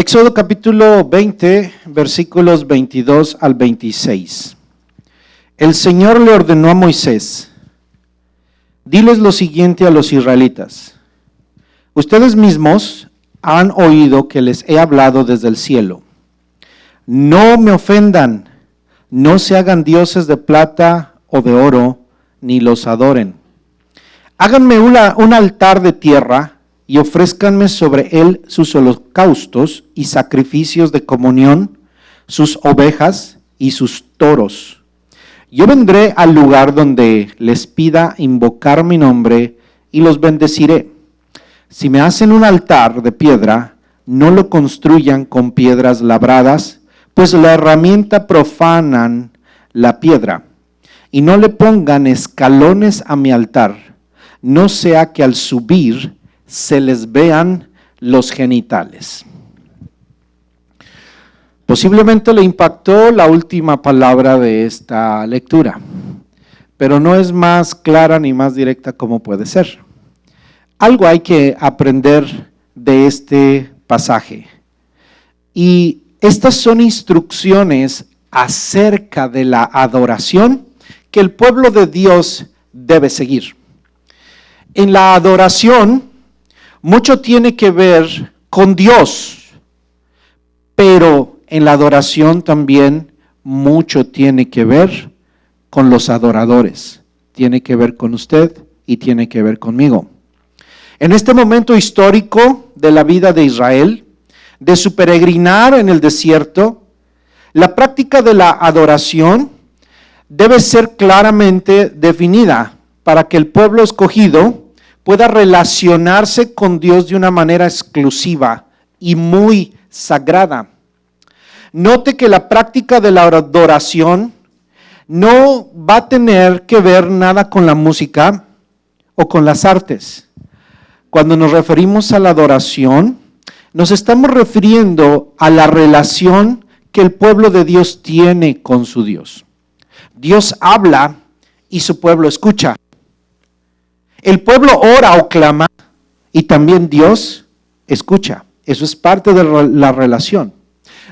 Éxodo capítulo 20, versículos 22 al 26. El Señor le ordenó a Moisés: diles lo siguiente a los israelitas: ustedes mismos han oído que les he hablado desde el cielo. No me ofendan, no se hagan dioses de plata o de oro, ni los adoren. Háganme un altar de tierra y ofrézcanme sobre él sus holocaustos y sacrificios de comunión, sus ovejas y sus toros. Yo vendré al lugar donde les pida invocar mi nombre y los bendeciré. Si me hacen un altar de piedra, no lo construyan con piedras labradas, pues la herramienta profanan la piedra. Y no le pongan escalones a mi altar, no sea que al subir se les vean los genitales. Posiblemente le impactó la última palabra de esta lectura, pero no es más clara ni más directa como puede ser. Algo hay que aprender de este pasaje. Y estas son instrucciones acerca de la adoración que el pueblo de Dios debe seguir. En la adoración, mucho tiene que ver con Dios, pero en la adoración también mucho tiene que ver con los adoradores. Tiene que ver con usted y tiene que ver conmigo. En este momento histórico de la vida de Israel, de su peregrinar en el desierto, la práctica de la adoración debe ser claramente definida para que el pueblo escogido pueda relacionarse con Dios de una manera exclusiva y muy sagrada. Note que la práctica de la adoración no va a tener que ver nada con la música o con las artes. Cuando nos referimos a la adoración, nos estamos refiriendo a la relación que el pueblo de Dios tiene con su Dios. Dios habla y su pueblo escucha. El pueblo ora o clama y también Dios escucha. Eso es parte de la relación.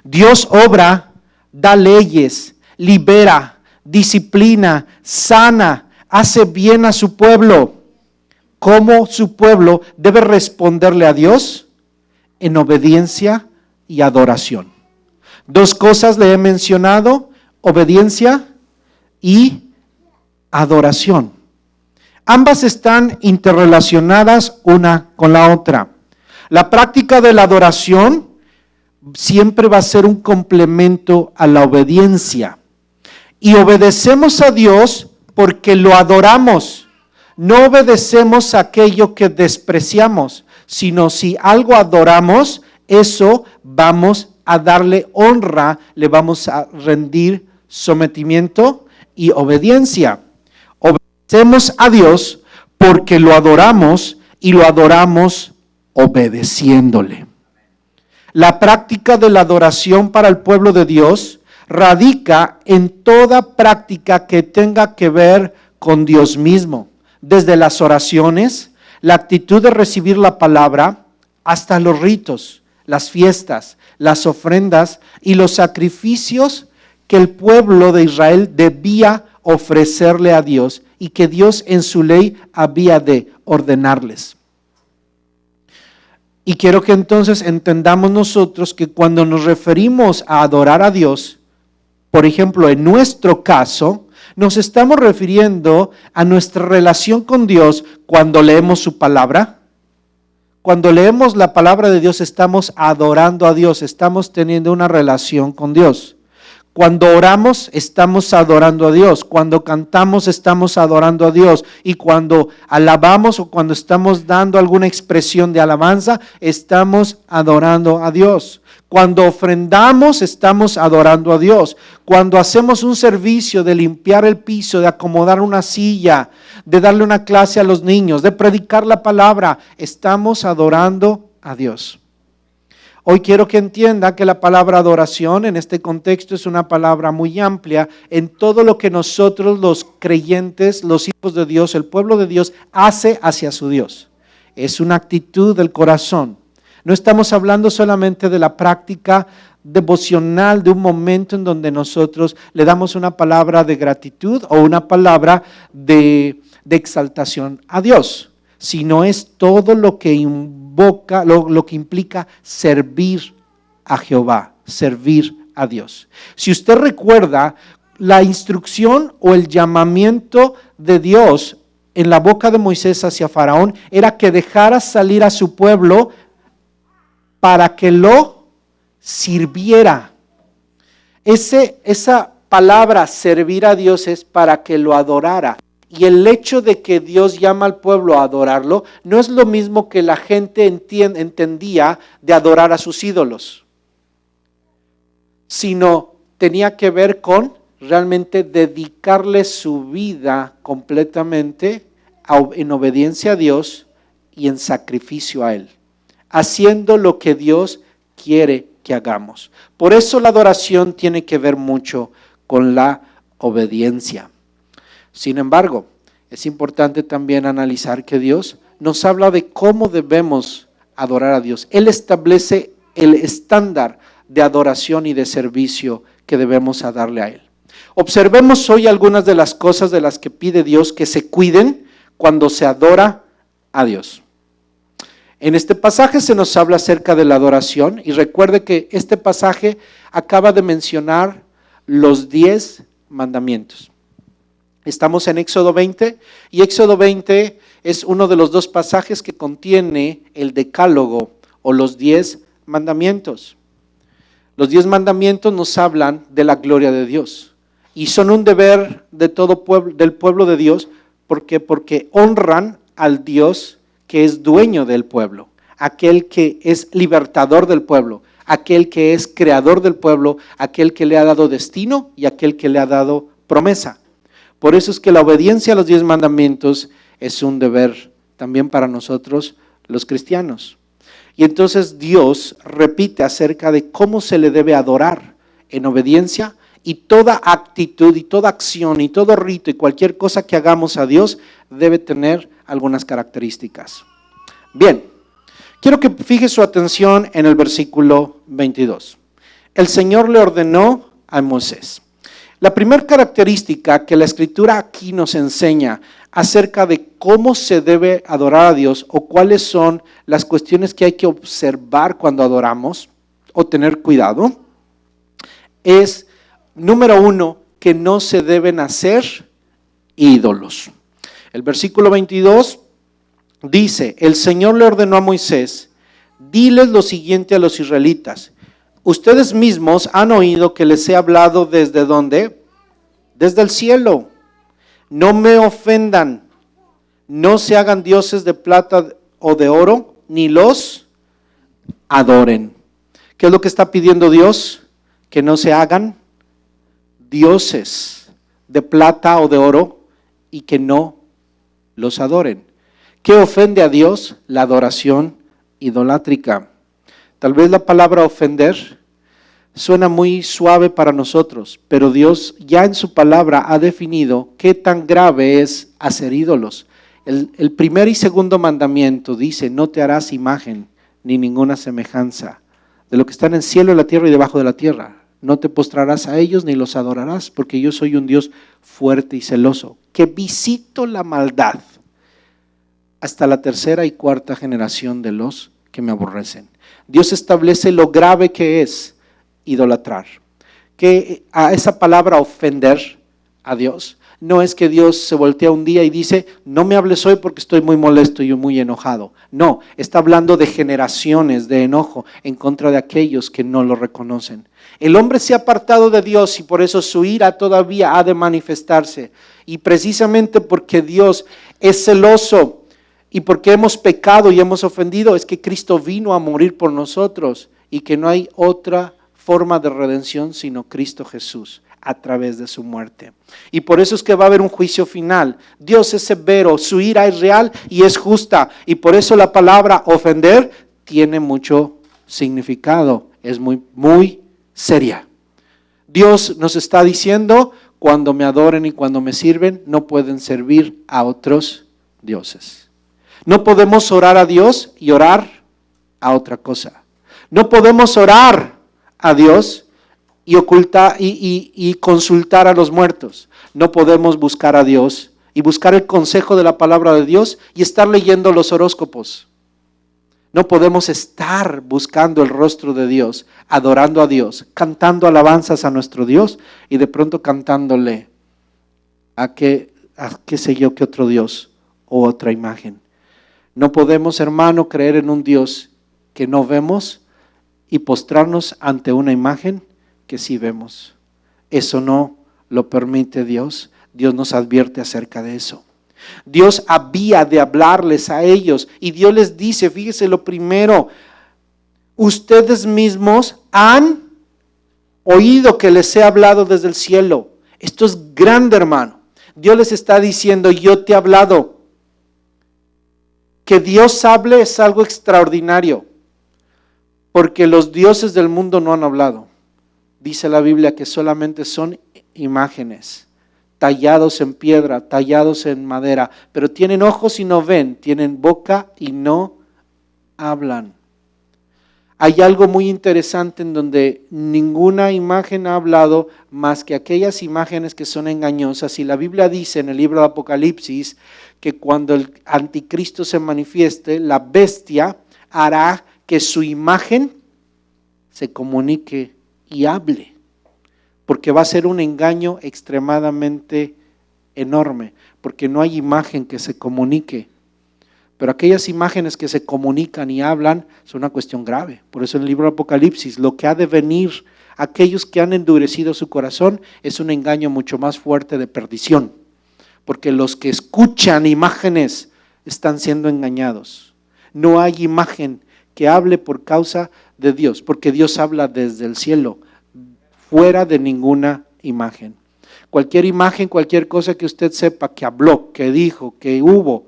Dios obra, da leyes, libera, disciplina, sana, hace bien a su pueblo. ¿Cómo su pueblo debe responderle a Dios? En obediencia y adoración. Dos cosas le he mencionado: obediencia y adoración. Ambas están interrelacionadas una con la otra. La práctica de la adoración siempre va a ser un complemento a la obediencia. Y obedecemos a Dios porque lo adoramos. No obedecemos a aquello que despreciamos, sino si algo adoramos, eso vamos a darle honra, le vamos a rendir sometimiento y obediencia. Obedecemos a Dios porque lo adoramos y lo adoramos obedeciéndole. La práctica de la adoración para el pueblo de Dios radica en toda práctica que tenga que ver con Dios mismo, desde las oraciones, la actitud de recibir la palabra, hasta los ritos, las fiestas, las ofrendas y los sacrificios que el pueblo de Israel debía ofrecerle a Dios y que Dios en su ley había de ordenarles. Y quiero que entonces entendamos nosotros que cuando nos referimos a adorar a Dios, por ejemplo, en nuestro caso, nos estamos refiriendo a nuestra relación con Dios cuando leemos su palabra. Cuando leemos la palabra de Dios estamos adorando a Dios, estamos teniendo una relación con Dios. Cuando oramos estamos adorando a Dios, cuando cantamos estamos adorando a Dios y cuando alabamos o cuando estamos dando alguna expresión de alabanza estamos adorando a Dios. Cuando ofrendamos estamos adorando a Dios. Cuando hacemos un servicio de limpiar el piso, de acomodar una silla, de darle una clase a los niños, de predicar la palabra, estamos adorando a Dios. Hoy quiero que entienda que la palabra adoración en este contexto es una palabra muy amplia en todo lo que nosotros los creyentes, los hijos de Dios, el pueblo de Dios hace hacia su Dios. Es una actitud del corazón. No estamos hablando solamente de la práctica devocional, de un momento en donde nosotros le damos una palabra de gratitud o una palabra de exaltación a Dios, sino es todo lo que invoca, lo que implica servir a Jehová, servir a Dios. Si usted recuerda, la instrucción o el llamamiento de Dios en la boca de Moisés hacia Faraón era que dejara salir a su pueblo para que lo sirviera. Esa palabra servir a Dios es para que lo adorara. Y el hecho de que Dios llama al pueblo a adorarlo no es lo mismo que la gente entendía de adorar a sus ídolos, sino tenía que ver con realmente dedicarle su vida completamente en obediencia a Dios y en sacrificio a Él, haciendo lo que Dios quiere que hagamos. Por eso la adoración tiene que ver mucho con la obediencia. Sin embargo, es importante también analizar que Dios nos habla de cómo debemos adorar a Dios. Él establece el estándar de adoración y de servicio que debemos darle a Él. Observemos hoy algunas de las cosas de las que pide Dios que se cuiden cuando se adora a Dios. En este pasaje se nos habla acerca de la adoración y recuerde que este pasaje acaba de mencionar los 10 mandamientos. Estamos en Éxodo 20 y Éxodo 20 es uno de los 2 pasajes que contiene el decálogo o los 10 mandamientos. Los 10 mandamientos nos hablan de la gloria de Dios y son un deber de todo del pueblo de Dios. ¿Por qué? Porque honran al Dios que es dueño del pueblo, aquel que es libertador del pueblo, aquel que es creador del pueblo, aquel que le ha dado destino y aquel que le ha dado promesa. Por eso es que la obediencia a los 10 mandamientos es un deber también para nosotros los cristianos. Y entonces Dios repite acerca de cómo se le debe adorar en obediencia, y toda actitud y toda acción y todo rito y cualquier cosa que hagamos a Dios debe tener algunas características. Bien, quiero que fije su atención en el versículo 22. El Señor le ordenó a Moisés. La primera característica que la Escritura aquí nos enseña acerca de cómo se debe adorar a Dios o cuáles son las cuestiones que hay que observar cuando adoramos o tener cuidado es, número 1, que no se deben hacer ídolos. El versículo 22 dice, el Señor le ordenó a Moisés, diles lo siguiente a los israelitas, ustedes mismos han oído que les he hablado desde ¿dónde? Desde el cielo. No me ofendan, no se hagan dioses de plata o de oro, ni los adoren. ¿Qué es lo que está pidiendo Dios? Que no se hagan dioses de plata o de oro y que no los adoren. ¿Qué ofende a Dios? La adoración idolátrica. Tal vez la palabra ofender suena muy suave para nosotros, pero Dios ya en su palabra ha definido qué tan grave es hacer ídolos. El primer y segundo mandamiento dice, no te harás imagen ni ninguna semejanza de lo que está en el cielo, en la tierra y debajo de la tierra. No te postrarás a ellos ni los adorarás, porque yo soy un Dios fuerte y celoso, que visito la maldad hasta la 3ª y 4ª generación de los que me aborrecen. Dios establece lo grave que es idolatrar. Que a esa palabra ofender a Dios, no es que Dios se voltea un día y dice, no me hables hoy porque estoy muy molesto y muy enojado. No, está hablando de generaciones de enojo en contra de aquellos que no lo reconocen. El hombre se ha apartado de Dios y por eso su ira todavía ha de manifestarse. Y precisamente porque Dios es celoso y porque hemos pecado y hemos ofendido, es que Cristo vino a morir por nosotros y que no hay otra forma de redención sino Cristo Jesús a través de su muerte. Y por eso es que va a haber un juicio final. Dios es severo, su ira es real y es justa. Y por eso la palabra ofender tiene mucho significado, es muy, muy seria. Dios nos está diciendo, cuando me adoren y cuando me sirven, no pueden servir a otros dioses. No podemos orar a Dios y orar a otra cosa. No podemos orar a Dios y ocultar y consultar a los muertos. No podemos buscar a Dios y buscar el consejo de la palabra de Dios y estar leyendo los horóscopos. No podemos estar buscando el rostro de Dios, adorando a Dios, cantando alabanzas a nuestro Dios y de pronto cantándole a qué sé yo, qué otro Dios o otra imagen. No podemos, hermano, creer en un Dios que no vemos y postrarnos ante una imagen que sí vemos. Eso no lo permite Dios. Dios nos advierte acerca de eso. Dios había de hablarles a ellos y Dios les dice, fíjese lo primero, ustedes mismos han oído que les he hablado desde el cielo. Esto es grande, hermano. Dios les está diciendo, yo te he hablado. Que Dios hable es algo extraordinario, porque los dioses del mundo no han hablado. Dice la Biblia que solamente son imágenes, tallados en piedra, tallados en madera, pero tienen ojos y no ven, tienen boca y no hablan. Hay algo muy interesante en donde ninguna imagen ha hablado más que aquellas imágenes que son engañosas. Y la Biblia dice en el libro de Apocalipsis que cuando el anticristo se manifieste, la bestia hará que su imagen se comunique y hable, porque va a ser un engaño extremadamente enorme, porque no hay imagen que se comunique. Pero aquellas imágenes que se comunican y hablan son una cuestión grave. Por eso en el libro de Apocalipsis, lo que ha de venir a aquellos que han endurecido su corazón es un engaño mucho más fuerte de perdición. Porque los que escuchan imágenes están siendo engañados. No hay imagen que hable por causa de Dios, porque Dios habla desde el cielo, fuera de ninguna imagen. Cualquier imagen, cualquier cosa que usted sepa que habló, que dijo, que hubo,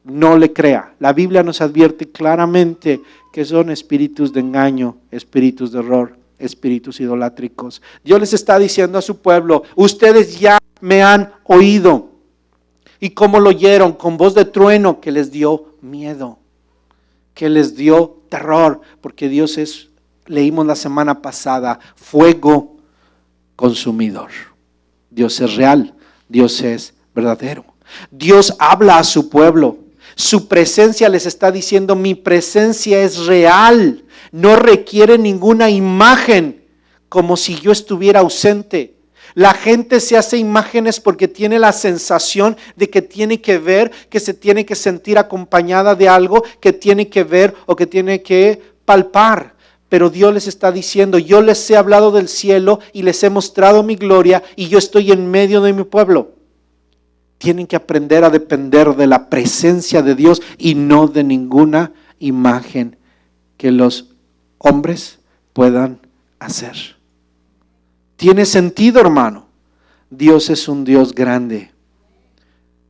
no le crea. La Biblia nos advierte claramente que son espíritus de engaño, espíritus de error, espíritus idolátricos. Dios les está diciendo a su pueblo, ustedes ya me han oído. ¿Y cómo lo oyeron? Con voz de trueno que les dio miedo, que les dio terror, porque Dios es, leímos la semana pasada, fuego consumidor. Dios es real, Dios es verdadero. Dios habla a su pueblo. Su presencia les está diciendo, mi presencia es real, no requiere ninguna imagen, como si yo estuviera ausente. La gente se hace imágenes porque tiene la sensación de que tiene que ver, que se tiene que sentir acompañada de algo, que tiene que ver o que tiene que palpar. Pero Dios les está diciendo, yo les he hablado del cielo y les he mostrado mi gloria y yo estoy en medio de mi pueblo. Tienen que aprender a depender de la presencia de Dios y no de ninguna imagen que los hombres puedan hacer. Tiene sentido, hermano. Dios es un Dios grande.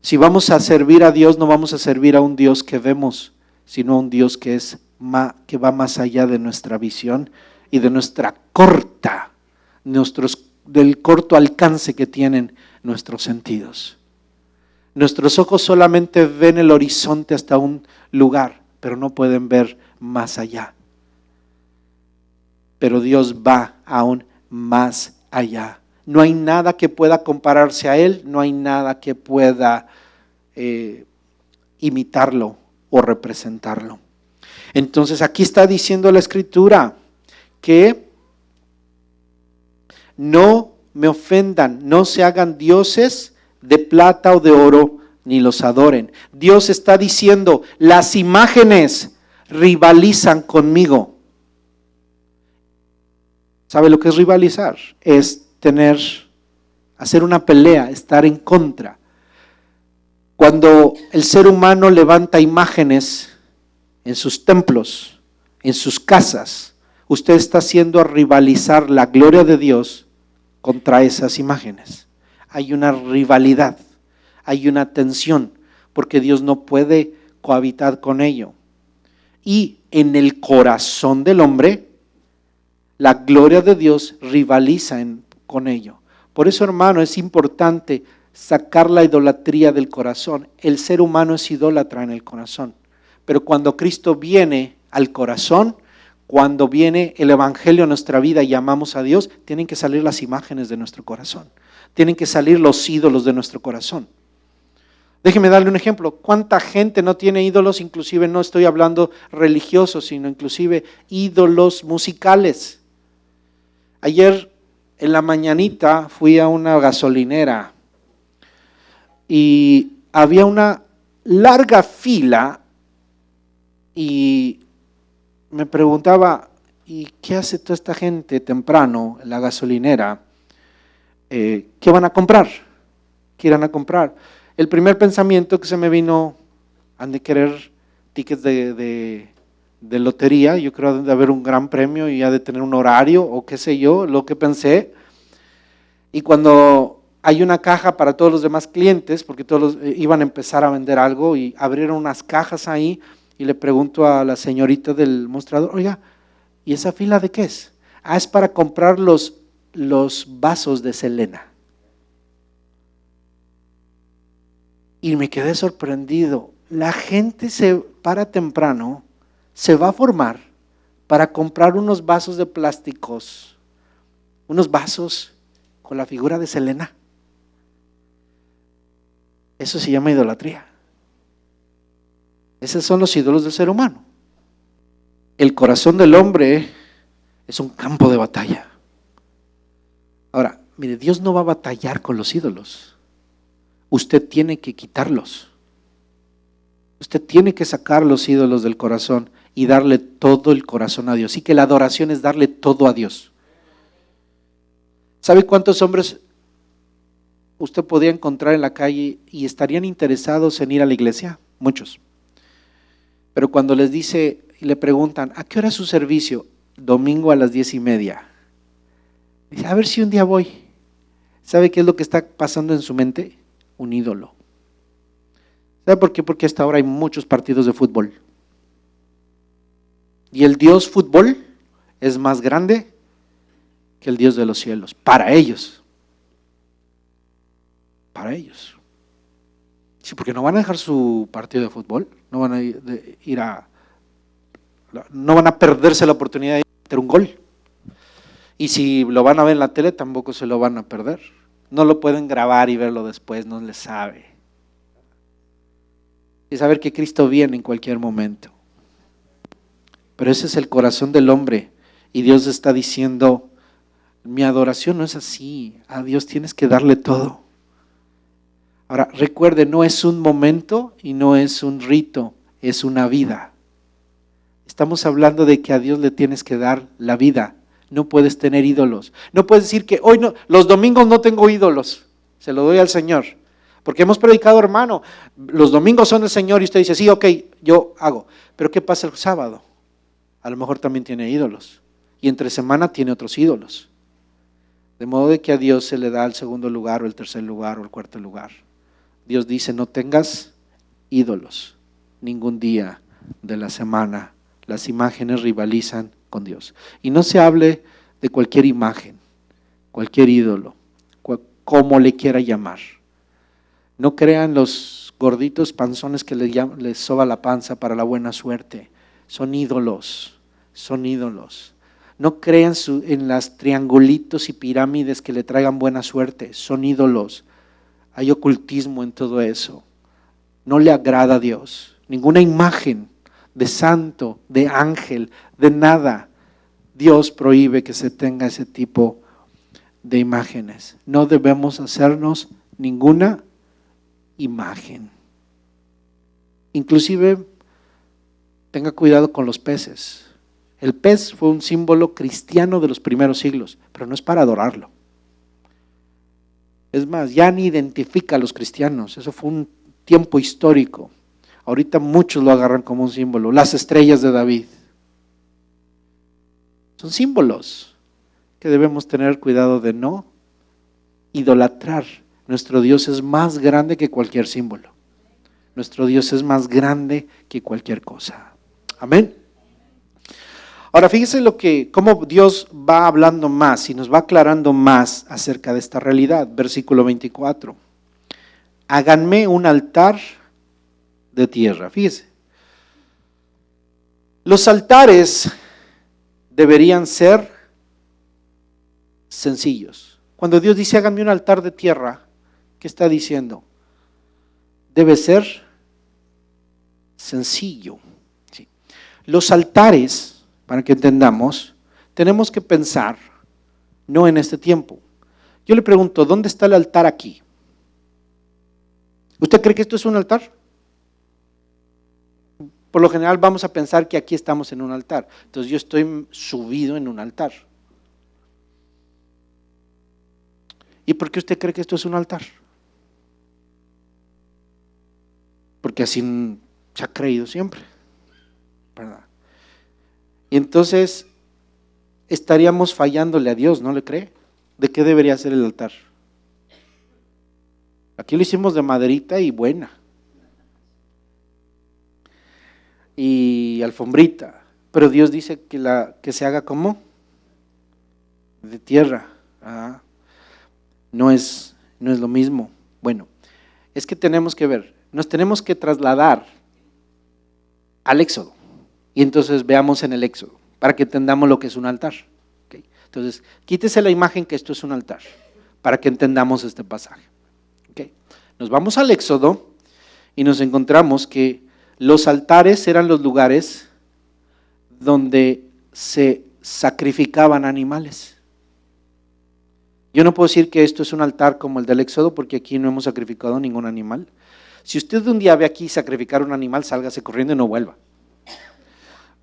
Si vamos a servir a Dios, no vamos a servir a un Dios que vemos, sino a un Dios que va más allá de nuestra visión y de del corto alcance que tienen nuestros sentidos. Nuestros ojos solamente ven el horizonte hasta un lugar, pero no pueden ver más allá. Pero Dios va aún más allá. No hay nada que pueda compararse a Él, no hay nada que pueda imitarlo o representarlo. Entonces aquí está diciendo la Escritura que no me ofendan, no se hagan dioses de plata o de oro, ni los adoren. Dios está diciendo, las imágenes rivalizan conmigo. ¿Sabe lo que es rivalizar? Es hacer una pelea, estar en contra. Cuando el ser humano levanta imágenes en sus templos, en sus casas, usted está haciendo rivalizar la gloria de Dios contra esas imágenes. Hay una rivalidad, hay una tensión, porque Dios no puede cohabitar con ello. Y en el corazón del hombre, la gloria de Dios rivaliza con ello. Por eso, hermano, es importante sacar la idolatría del corazón. El ser humano es idólatra en el corazón, pero cuando Cristo viene al corazón, cuando viene el evangelio a nuestra vida y amamos a Dios, tienen que salir las imágenes de nuestro corazón. Tienen que salir los ídolos de nuestro corazón. Déjeme darle un ejemplo. ¿Cuánta gente no tiene ídolos? Inclusive no estoy hablando religiosos, sino inclusive ídolos musicales. Ayer en la mañanita fui a una gasolinera y había una larga fila y me preguntaba, ¿y qué hace toda esta gente temprano en la gasolinera? ¿Qué van a comprar? ¿Qué irán a comprar? El primer pensamiento que se me vino, han de querer tickets de lotería, yo creo que de haber un gran premio y ha de tener un horario o qué sé yo, lo que pensé. Y cuando hay una caja para todos los demás clientes, porque todos iban a empezar a vender algo y abrieron unas cajas ahí y le pregunto a la señorita del mostrador, oiga, ¿y esa fila de qué es? Ah, es para comprar los vasos de Selena. Y me quedé sorprendido. La gente se para temprano, se va a formar para comprar unos vasos de plásticos, unos vasos con la figura de Selena. Eso se llama idolatría. Esos son los ídolos del ser humano. El corazón del hombre es un campo de batalla. Ahora, mire, Dios no va a batallar con los ídolos. Usted tiene que quitarlos. Usted tiene que sacar los ídolos del corazón y darle todo el corazón a Dios. Así que la adoración es darle todo a Dios. ¿Sabe cuántos hombres usted podría encontrar en la calle y estarían interesados en ir a la iglesia? Muchos. Pero cuando les dice y le preguntan, ¿a qué hora es su servicio? Domingo a las 10:30. Dice, a ver si un día voy. ¿Sabe qué es lo que está pasando en su mente? Un ídolo. ¿Sabe por qué? Porque hasta ahora hay muchos partidos de fútbol. Y el Dios fútbol es más grande que el Dios de los cielos, para ellos. Para ellos. Sí, porque no van a dejar su partido de fútbol, no van a no van a perderse la oportunidad de meter un gol. Y si lo van a ver en la tele, tampoco se lo van a perder. No lo pueden grabar y verlo después, no les sabe. Y saber que Cristo viene en cualquier momento. Pero ese es el corazón del hombre. Y Dios está diciendo, mi adoración no es así. A Dios tienes que darle todo. Ahora, recuerde, no es un momento y no es un rito, es una vida. Estamos hablando de que a Dios le tienes que dar la vida. No puedes tener ídolos. No puedes decir que hoy no, los domingos no tengo ídolos. Se lo doy al Señor. Porque hemos predicado, hermano, los domingos son el Señor y usted dice, sí, ok, yo hago. Pero ¿qué pasa el sábado? A lo mejor también tiene ídolos. Y entre semana tiene otros ídolos. De modo de que a Dios se le da el segundo lugar o el tercer lugar o el cuarto lugar. Dios dice, no tengas ídolos ningún día de la semana. Las imágenes rivalizan con Dios. Y no se hable de cualquier imagen, cualquier ídolo, como le quiera llamar. No crean los gorditos panzones que les soba la panza para la buena suerte. Son ídolos, son ídolos. No crean en las triangulitos y pirámides que le traigan buena suerte. Son ídolos. Hay ocultismo en todo eso. No le agrada a Dios. Ninguna imagen de santo, de ángel, de nada. Dios prohíbe que se tenga ese tipo de imágenes. No debemos hacernos ninguna imagen. Inclusive, tenga cuidado con los peces. El pez fue un símbolo cristiano de los primeros siglos, pero no es para adorarlo. Es más, ya ni identifica a los cristianos, eso fue un tiempo histórico. Ahorita muchos lo agarran como un símbolo, las estrellas de David. Son símbolos que debemos tener cuidado de no idolatrar. Nuestro Dios es más grande que cualquier símbolo. Nuestro Dios es más grande que cualquier cosa. Amén. Ahora fíjese cómo Dios va hablando más y nos va aclarando más acerca de esta realidad. Versículo 24. Háganme un altar de tierra. Fíjese. Los altares deberían ser sencillos. Cuando Dios dice háganme un altar de tierra, ¿qué está diciendo? Debe ser sencillo. Sí. Los altares, para que entendamos, tenemos que pensar, no en este tiempo. Yo le pregunto, ¿dónde está el altar aquí? ¿Usted cree que esto es un altar? Por lo general vamos a pensar que aquí estamos en un altar. Entonces yo estoy subido en un altar. ¿Y por qué usted cree que esto es un altar? Porque así se ha creído siempre, ¿verdad? Y entonces estaríamos fallándole a Dios, ¿no le cree? ¿De qué debería ser el altar? Aquí lo hicimos de maderita y buena. Y alfombrita, pero Dios dice que se haga como de tierra. No es lo mismo. Bueno, es que tenemos que ver, nos tenemos que trasladar al Éxodo y entonces veamos en el Éxodo para que entendamos lo que es un altar. ¿Okay? Entonces, quítese la imagen que esto es un altar para que entendamos este pasaje. ¿Okay? Nos vamos al Éxodo y nos encontramos que los altares eran los lugares donde se sacrificaban animales. Yo no puedo decir que esto es un altar como el del Éxodo porque aquí no hemos sacrificado ningún animal. Si usted un día ve aquí sacrificar un animal, sálgase corriendo y no vuelva.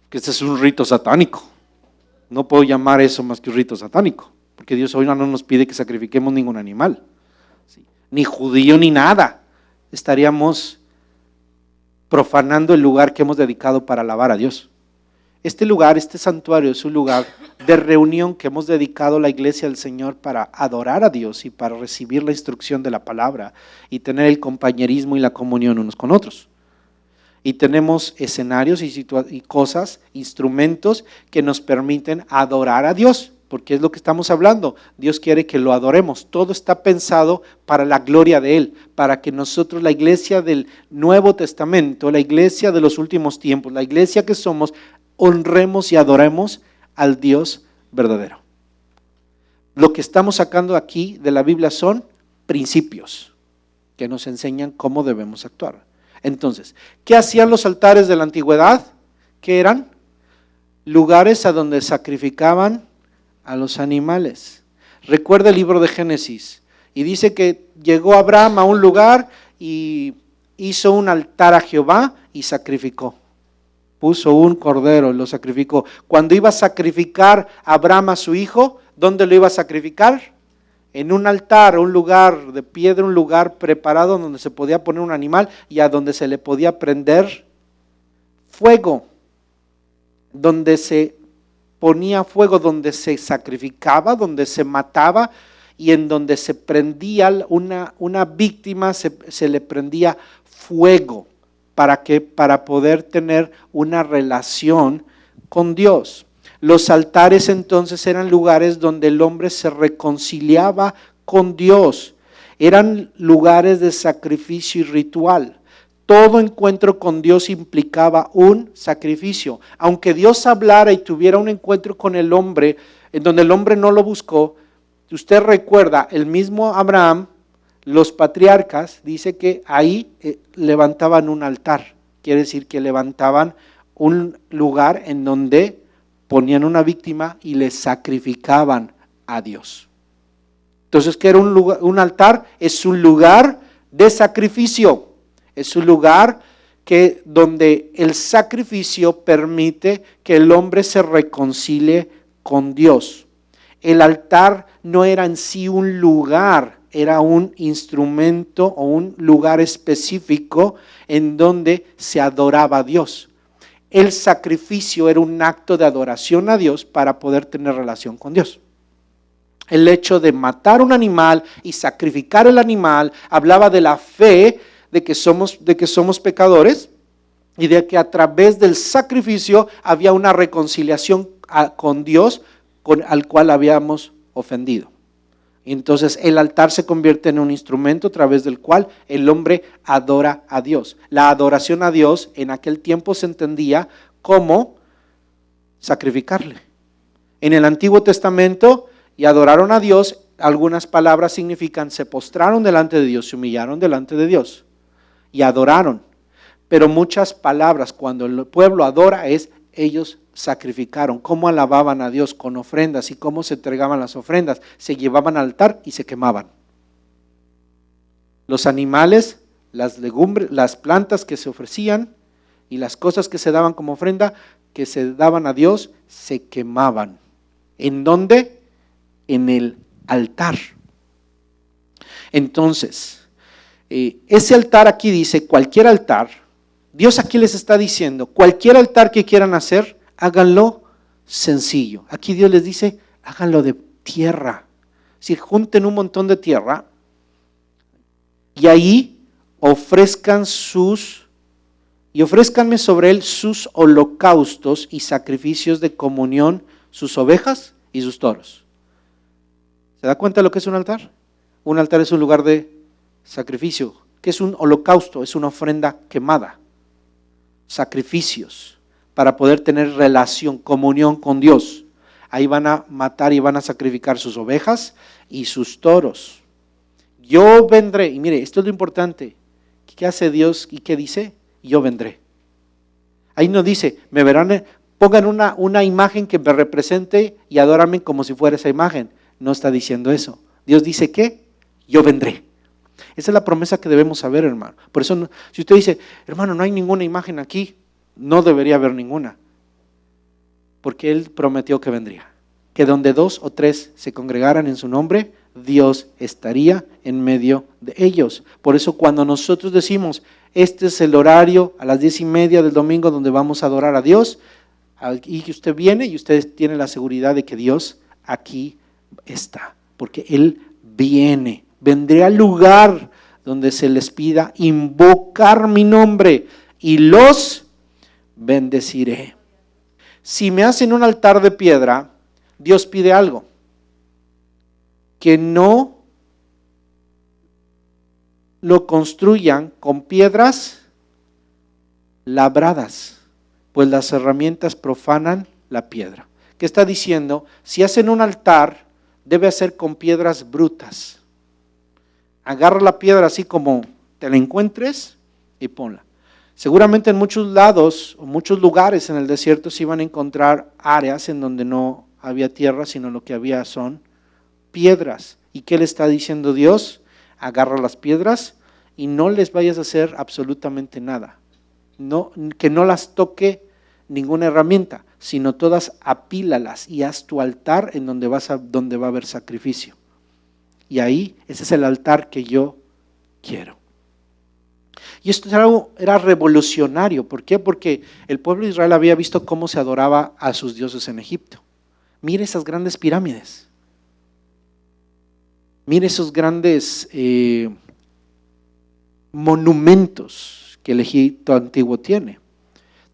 Que este es un rito satánico. No puedo llamar eso más que un rito satánico, porque Dios hoy no nos pide que sacrifiquemos ningún animal, ¿sí? Ni judío ni nada. Estaríamos profanando el lugar que hemos dedicado para alabar a Dios. Este lugar, este santuario es un lugar de reunión que hemos dedicado a la iglesia del Señor para adorar a Dios y para recibir la instrucción de la palabra y tener el compañerismo y la comunión unos con otros. Y tenemos escenarios y cosas, instrumentos que nos permiten adorar a Dios, porque es lo que estamos hablando. Dios quiere que lo adoremos. Todo está pensado para la gloria de Él, para que nosotros, la iglesia del Nuevo Testamento, la iglesia de los últimos tiempos, la iglesia que somos, honremos y adoremos al Dios verdadero. Lo que estamos sacando aquí de la Biblia son principios que nos enseñan cómo debemos actuar. Entonces, ¿qué hacían los altares de la antigüedad? ¿Qué eran? Lugares a donde sacrificaban a los animales. Recuerda el libro de Génesis y dice que llegó Abraham a un lugar y hizo un altar a Jehová y sacrificó. Puso un cordero, lo sacrificó. Cuando iba a sacrificar Abraham a su hijo, ¿dónde lo iba a sacrificar? En un altar, un lugar de piedra, un lugar preparado donde se podía poner un animal y a donde se le podía prender fuego, donde se ponía fuego, donde se sacrificaba, donde se mataba y en donde se prendía una víctima, se le prendía fuego. ¿Para qué? Para poder tener una relación con Dios. Los altares entonces eran lugares donde el hombre se reconciliaba con Dios. Eran lugares de sacrificio y ritual. Todo encuentro con Dios implicaba un sacrificio. Aunque Dios hablara y tuviera un encuentro con el hombre, en donde el hombre no lo buscó, usted recuerda, el mismo Abraham, los patriarcas, dice que ahí levantaban un altar. Quiere decir que levantaban un lugar en donde ponían una víctima y le sacrificaban a Dios. Entonces, ¿qué era un altar? Es un lugar de sacrificio. Es un lugar donde el sacrificio permite que el hombre se reconcilie con Dios. El altar no era en sí un lugar, era un instrumento o un lugar específico en donde se adoraba a Dios. El sacrificio era un acto de adoración a Dios para poder tener relación con Dios. El hecho de matar un animal y sacrificar el animal hablaba de la fe de que somos pecadores y de que a través del sacrificio había una reconciliación con Dios al cual habíamos ofendido. Entonces el altar se convierte en un instrumento a través del cual el hombre adora a Dios. La adoración a Dios en aquel tiempo se entendía como sacrificarle. En el Antiguo Testamento, y adoraron a Dios, algunas palabras significan se postraron delante de Dios, se humillaron delante de Dios y adoraron. Pero muchas palabras cuando el pueblo adora es ellos sacrificaron. ¿Cómo alababan a Dios? Con ofrendas. ¿Y cómo se entregaban las ofrendas? Se llevaban al altar y se quemaban. Los animales, las legumbres, las plantas que se ofrecían y las cosas que se daban como ofrenda, que se daban a Dios, se quemaban. ¿En dónde? En el altar. Entonces, ese altar aquí dice, cualquier altar, Dios aquí les está diciendo, cualquier altar que quieran hacer, háganlo sencillo. Aquí Dios les dice, háganlo de tierra. Es decir, junten un montón de tierra y ahí ofrezcanme sobre él sus holocaustos y sacrificios de comunión, sus ovejas y sus toros. ¿Se da cuenta de lo que es un altar? Un altar es un lugar de sacrificio. ¿Qué es un holocausto? Es una ofrenda quemada. Sacrificios para poder tener relación, comunión con Dios. Ahí van a matar y van a sacrificar sus ovejas y sus toros. Yo vendré, y mire, esto es lo importante. ¿Qué hace Dios y qué dice? Yo vendré. Ahí no dice, me verán, pongan una imagen que me represente y adórame como si fuera esa imagen. No está diciendo eso. Dios dice que yo vendré. Esa es la promesa que debemos saber, hermano. Por eso, si usted dice, hermano, no hay ninguna imagen aquí, no debería haber ninguna. Porque Él prometió que vendría. Que donde 2 o 3 se congregaran en su nombre, Dios estaría en medio de ellos. Por eso cuando nosotros decimos, este es el horario a las 10:30 del domingo donde vamos a adorar a Dios, y que usted viene y usted tiene la seguridad de que Dios aquí está. Porque Él viene. Vendré al lugar donde se les pida invocar mi nombre y los bendeciré. Si me hacen un altar de piedra, Dios pide algo, que no lo construyan con piedras labradas, pues las herramientas profanan la piedra. ¿Qué está diciendo? Si hacen un altar, debe ser con piedras brutas. Agarra la piedra así como te la encuentres y ponla. Seguramente en muchos lados o muchos lugares en el desierto se iban a encontrar áreas en donde no había tierra, sino lo que había son piedras. ¿Y qué le está diciendo Dios? Agarra las piedras y no les vayas a hacer absolutamente nada. No, que no las toque ninguna herramienta, sino todas apílalas y haz tu altar en donde va a haber sacrificio. Y ahí, ese es el altar que yo quiero. Y esto era revolucionario. ¿Por qué? Porque el pueblo de Israel había visto cómo se adoraba a sus dioses en Egipto. Mire esas grandes pirámides. Mire esos grandes monumentos que el Egipto antiguo tiene.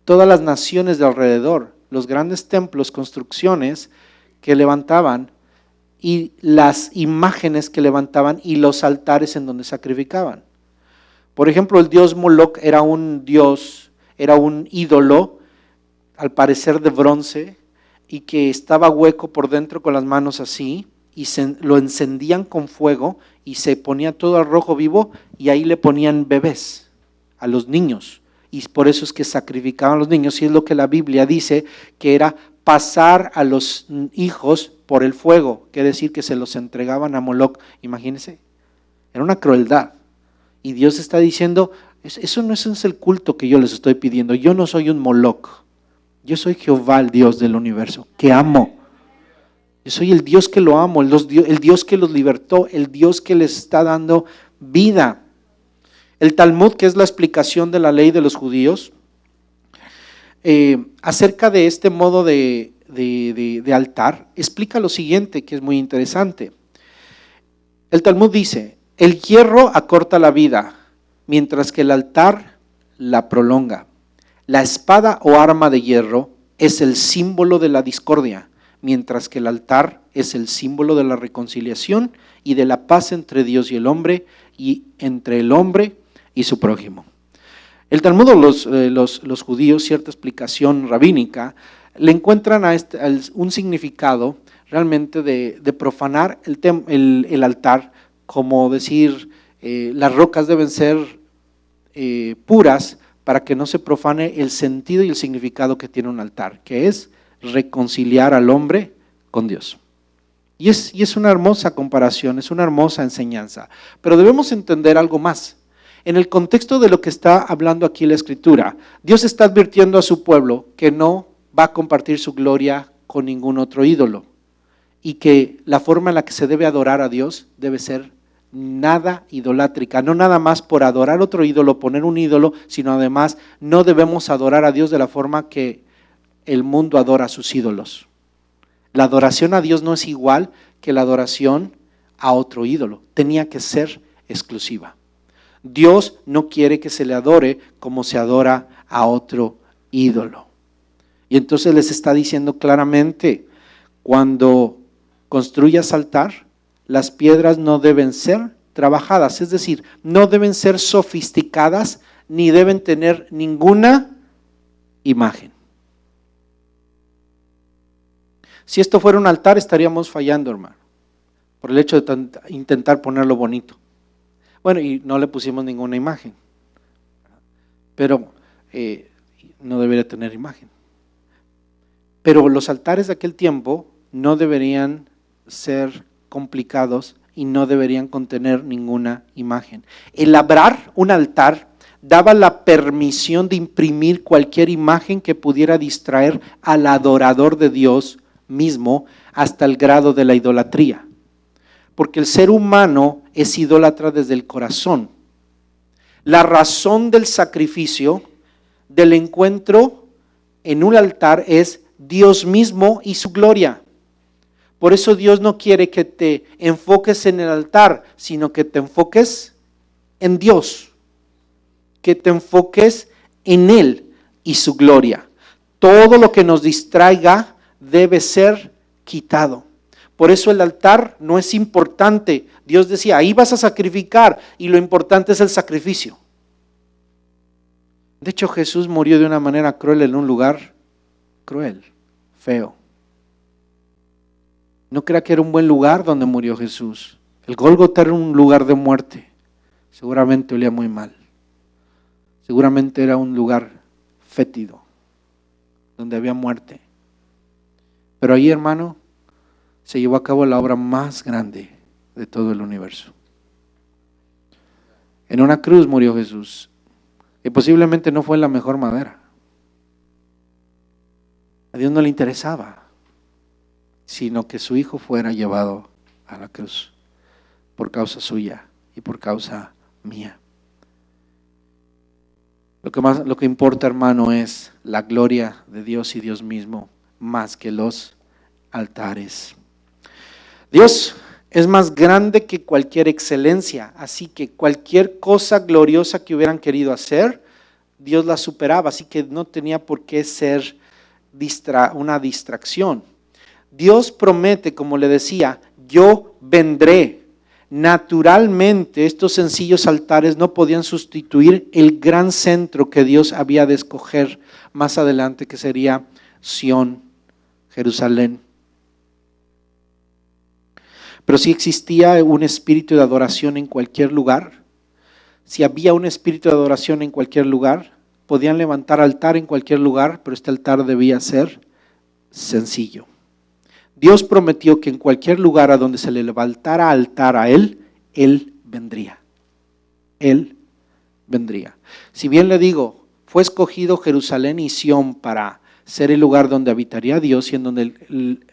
Todas las naciones de alrededor, los grandes templos, construcciones que levantaban y las imágenes que levantaban y los altares en donde sacrificaban. Por ejemplo, el dios Moloch era un ídolo, al parecer de bronce, y que estaba hueco por dentro con las manos así, y lo encendían con fuego y se ponía todo al rojo vivo y ahí le ponían bebés a los niños. Y por eso es que sacrificaban a los niños, y es lo que la Biblia dice, que era pasar a los hijos por el fuego, quiere decir que se los entregaban a Moloch. Imagínense, era una crueldad. Y Dios está diciendo, eso no es el culto que yo les estoy pidiendo, yo no soy un Moloch, yo soy Jehová, el Dios del universo, que amo. Yo soy el Dios que lo amo, el Dios que los libertó, el Dios que les está dando vida. El Talmud, que es la explicación de la ley de los judíos, acerca de este modo de altar, explica lo siguiente, que es muy interesante. El Talmud dice, el hierro acorta la vida, mientras que el altar la prolonga. La espada o arma de hierro es el símbolo de la discordia, mientras que el altar es el símbolo de la reconciliación y de la paz entre Dios y el hombre, y entre el hombre y su prójimo. El Talmud, los judíos, cierta explicación rabínica, le encuentran un significado realmente de profanar el altar, como decir, las rocas deben ser puras para que no se profane el sentido y el significado que tiene un altar, que es reconciliar al hombre con Dios. Y es una hermosa comparación, es una hermosa enseñanza, pero debemos entender algo más. En el contexto de lo que está hablando aquí la Escritura, Dios está advirtiendo a su pueblo que no va a compartir su gloria con ningún otro ídolo y que la forma en la que se debe adorar a Dios debe ser nada idolátrica, no nada más por adorar otro ídolo, poner un ídolo, sino además no debemos adorar a Dios de la forma que el mundo adora a sus ídolos. La adoración a Dios no es igual que la adoración a otro ídolo, tenía que ser exclusiva. Dios no quiere que se le adore como se adora a otro ídolo. Y entonces les está diciendo claramente, cuando construyas altar, las piedras no deben ser trabajadas, es decir, no deben ser sofisticadas ni deben tener ninguna imagen. Si esto fuera un altar estaríamos fallando, hermano, por el hecho de intentar ponerlo bonito. Bueno, y no le pusimos ninguna imagen, pero no debería tener imagen. Pero los altares de aquel tiempo no deberían ser complicados y no deberían contener ninguna imagen. El labrar un altar daba la permisión de imprimir cualquier imagen que pudiera distraer al adorador de Dios mismo hasta el grado de la idolatría. Porque el ser humano es idólatra desde el corazón. La razón del sacrificio, del encuentro en un altar es Dios mismo y su gloria. Por eso Dios no quiere que te enfoques en el altar, sino que te enfoques en Dios, que te enfoques en Él y su gloria. Todo lo que nos distraiga debe ser quitado. Por eso el altar no es importante. Dios decía, ahí vas a sacrificar y lo importante es el sacrificio. De hecho, Jesús murió de una manera cruel en un lugar cruel, feo. No crea que era un buen lugar donde murió Jesús. El Gólgota era un lugar de muerte. Seguramente olía muy mal. Seguramente era un lugar fétido, donde había muerte. Pero ahí, hermano, se llevó a cabo la obra más grande de todo el universo. En una cruz murió Jesús, y posiblemente no fue la mejor madera. A Dios no le interesaba, sino que su Hijo fuera llevado a la cruz por causa suya y por causa mía. Lo que importa, hermano, es la gloria de Dios y Dios mismo, más que los altares. Dios es más grande que cualquier excelencia, así que cualquier cosa gloriosa que hubieran querido hacer, Dios la superaba, así que no tenía por qué ser una distracción. Dios promete, como le decía, yo vendré. Naturalmente, estos sencillos altares no podían sustituir el gran centro que Dios había de escoger más adelante, que sería Sión, Jerusalén. Pero si existía un espíritu de adoración en cualquier lugar, si había un espíritu de adoración en cualquier lugar, podían levantar altar en cualquier lugar, pero este altar debía ser sencillo. Dios prometió que en cualquier lugar a donde se le levantara altar a Él, Él vendría. Él vendría. Si bien le digo, fue escogido Jerusalén y Sión para ser el lugar donde habitaría Dios y en donde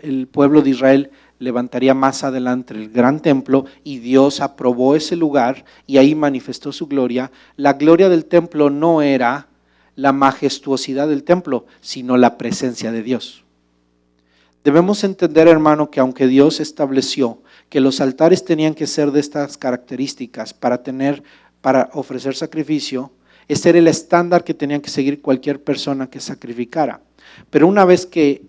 el pueblo de Israel levantaría más adelante el gran templo, y Dios aprobó ese lugar y ahí manifestó su gloria. La gloria del templo no era la majestuosidad del templo, sino la presencia de Dios. Debemos entender, hermano, que aunque Dios estableció que los altares tenían que ser de estas características para ofrecer sacrificio, ese era el estándar que tenía que seguir cualquier persona que sacrificara. Pero una vez que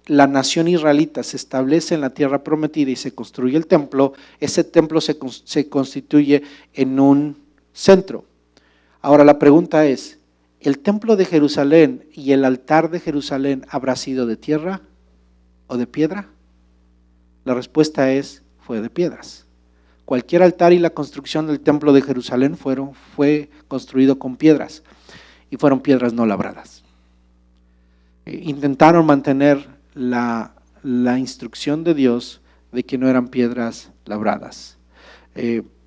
la nación israelita se establece en la tierra prometida y se construye el templo, ese templo se constituye en un centro. Ahora la pregunta es, ¿el templo de Jerusalén y el altar de Jerusalén habrá sido de tierra o de piedra? La respuesta fue de piedras. Cualquier altar y la construcción del templo de Jerusalén fue construido con piedras, y fueron piedras no labradas. Intentaron mantener la instrucción de Dios de que no eran piedras labradas.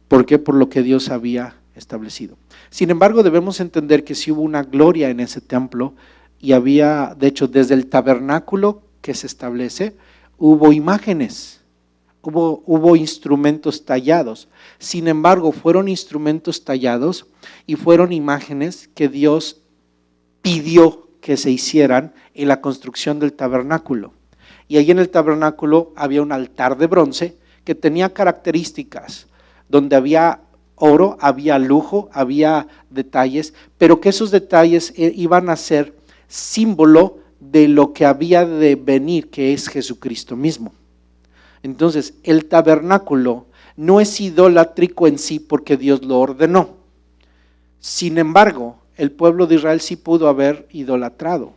¿Por qué? Por lo que Dios había establecido. Sin embargo, debemos entender que sí hubo una gloria en ese templo, y había, de hecho, desde el tabernáculo que se establece, hubo imágenes, hubo instrumentos tallados. Sin embargo, fueron instrumentos tallados y fueron imágenes que Dios pidió que se hicieran en la construcción del tabernáculo. Y allí en el tabernáculo había un altar de bronce que tenía características, donde había oro, había lujo, había detalles, pero que esos detalles iban a ser símbolo de lo que había de venir, que es Jesucristo mismo. Entonces, el tabernáculo no es idolátrico en sí porque Dios lo ordenó. Sin embargo, el pueblo de Israel sí pudo haber idolatrado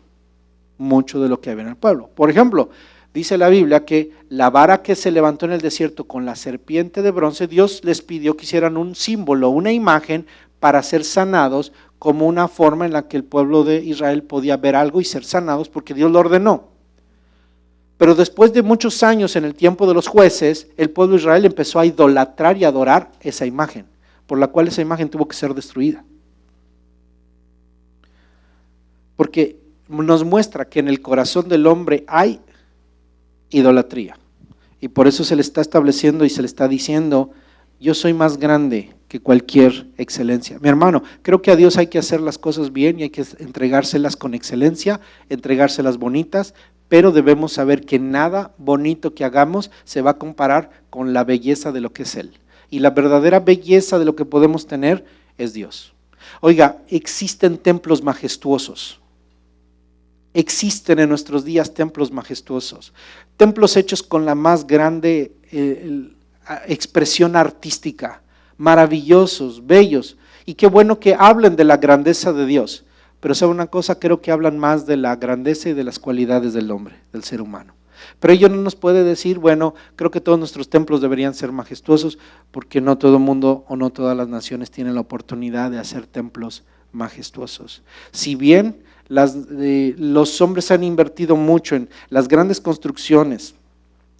mucho de lo que había en el pueblo. Por ejemplo, dice la Biblia que la vara que se levantó en el desierto con la serpiente de bronce, Dios les pidió que hicieran un símbolo, una imagen para ser sanados, como una forma en la que el pueblo de Israel podía ver algo y ser sanados porque Dios lo ordenó. Pero después de muchos años, en el tiempo de los jueces, el pueblo de Israel empezó a idolatrar y adorar esa imagen, por la cual esa imagen tuvo que ser destruida. Porque nos muestra que en el corazón del hombre hay idolatría, y por eso se le está estableciendo y se le está diciendo: yo soy más grande que cualquier excelencia. Mi hermano, creo que a Dios hay que hacer las cosas bien y hay que entregárselas con excelencia, entregárselas bonitas, pero debemos saber que nada bonito que hagamos se va a comparar con la belleza de lo que es Él. Y la verdadera belleza de lo que podemos tener es Dios. Oiga, existen templos majestuosos. Existen en nuestros días templos majestuosos, templos hechos con la más grande expresión artística, maravillosos, bellos, y qué bueno que hablen de la grandeza de Dios, pero ¿sabe una cosa? Creo que hablan más de la grandeza y de las cualidades del hombre, del ser humano. Pero ello no nos puede decir, bueno, creo que todos nuestros templos deberían ser majestuosos, porque no todo el mundo o no todas las naciones tienen la oportunidad de hacer templos majestuosos. Si bien los hombres han invertido mucho en las grandes construcciones,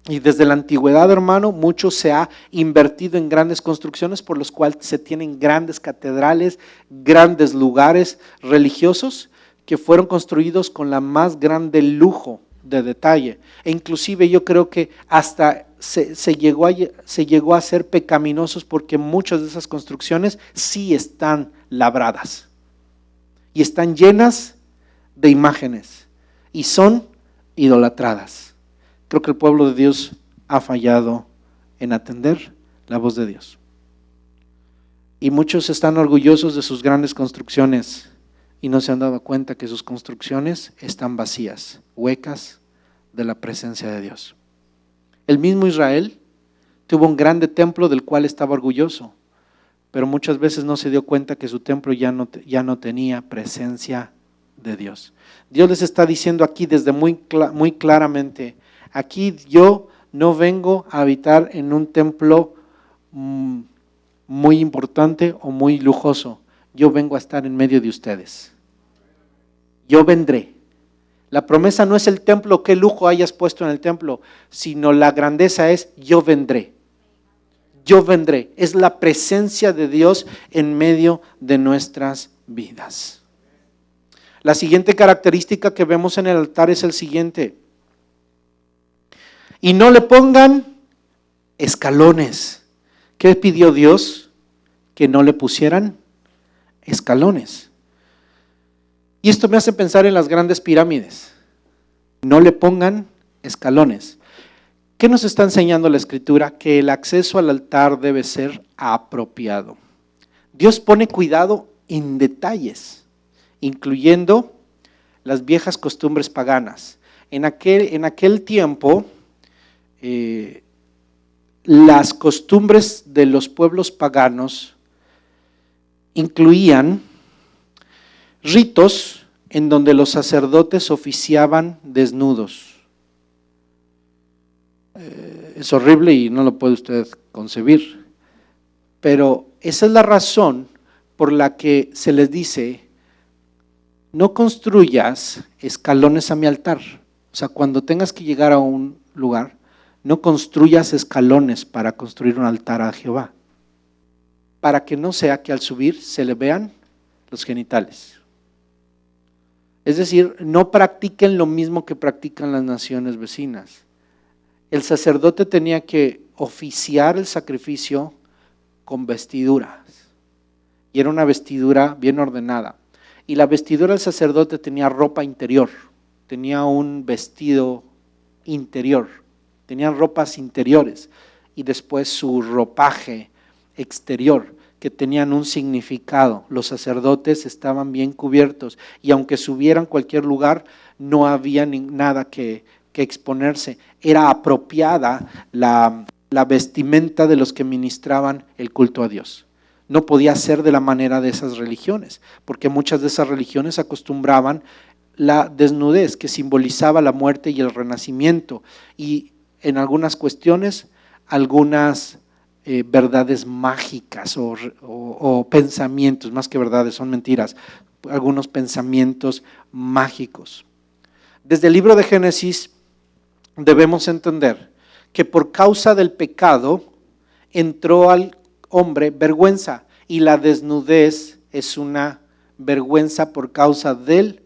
y desde la antigüedad, hermano, mucho se ha invertido en grandes construcciones, por los cuales se tienen grandes catedrales, grandes lugares religiosos que fueron construidos con la más grande lujo de detalle, e inclusive yo creo que hasta se llegó a ser pecaminosos, porque muchas de esas construcciones sí están labradas y están llenas de imágenes y son idolatradas. Creo que el pueblo de Dios ha fallado en atender la voz de Dios. Y muchos están orgullosos de sus grandes construcciones y no se han dado cuenta que sus construcciones están vacías, huecas de la presencia de Dios. El mismo Israel tuvo un grande templo del cual estaba orgulloso, pero muchas veces no se dio cuenta que su templo ya no tenía presencia de Dios. Dios les está diciendo aquí desde muy claramente: aquí yo no vengo a habitar en un templo muy importante o muy lujoso, yo vengo a estar en medio de ustedes. Yo vendré. La promesa no es el templo, qué lujo hayas puesto en el templo, sino la grandeza es: yo vendré. Yo vendré. Es la presencia de Dios en medio de nuestras vidas. La siguiente característica que vemos en el altar es el siguiente: y no le pongan escalones. ¿Qué pidió Dios? Que no le pusieran escalones. Y esto me hace pensar en las grandes pirámides. No le pongan escalones. ¿Qué nos está enseñando la Escritura? Que el acceso al altar debe ser apropiado. Dios pone cuidado en detalles, incluyendo las viejas costumbres paganas. En aquel tiempo, las costumbres de los pueblos paganos incluían ritos en donde los sacerdotes oficiaban desnudos. Es horrible y no lo puede usted concebir, pero esa es la razón por la que se les dice: no construyas escalones a mi altar. O sea, cuando tengas que llegar a un lugar, no construyas escalones para construir un altar a Jehová, para que no sea que al subir se le vean los genitales. Es decir, no practiquen lo mismo que practican las naciones vecinas. El sacerdote tenía que oficiar el sacrificio con vestiduras, y era una vestidura bien ordenada. Y la vestidura del sacerdote tenía ropa interior, tenía un vestido interior, tenían ropas interiores, y después su ropaje exterior, que tenían un significado. Los sacerdotes estaban bien cubiertos, y aunque subieran a cualquier lugar, no había nada que exponerse. Era apropiada la vestimenta de los que ministraban el culto a Dios. No podía ser de la manera de esas religiones, porque muchas de esas religiones acostumbraban la desnudez, que simbolizaba la muerte y el renacimiento, y en algunas cuestiones, algunas verdades mágicas o pensamientos, más que verdades, son mentiras, algunos pensamientos mágicos. Desde el libro de Génesis debemos entender que por causa del pecado entró al hombre vergüenza, y la desnudez es una vergüenza por causa del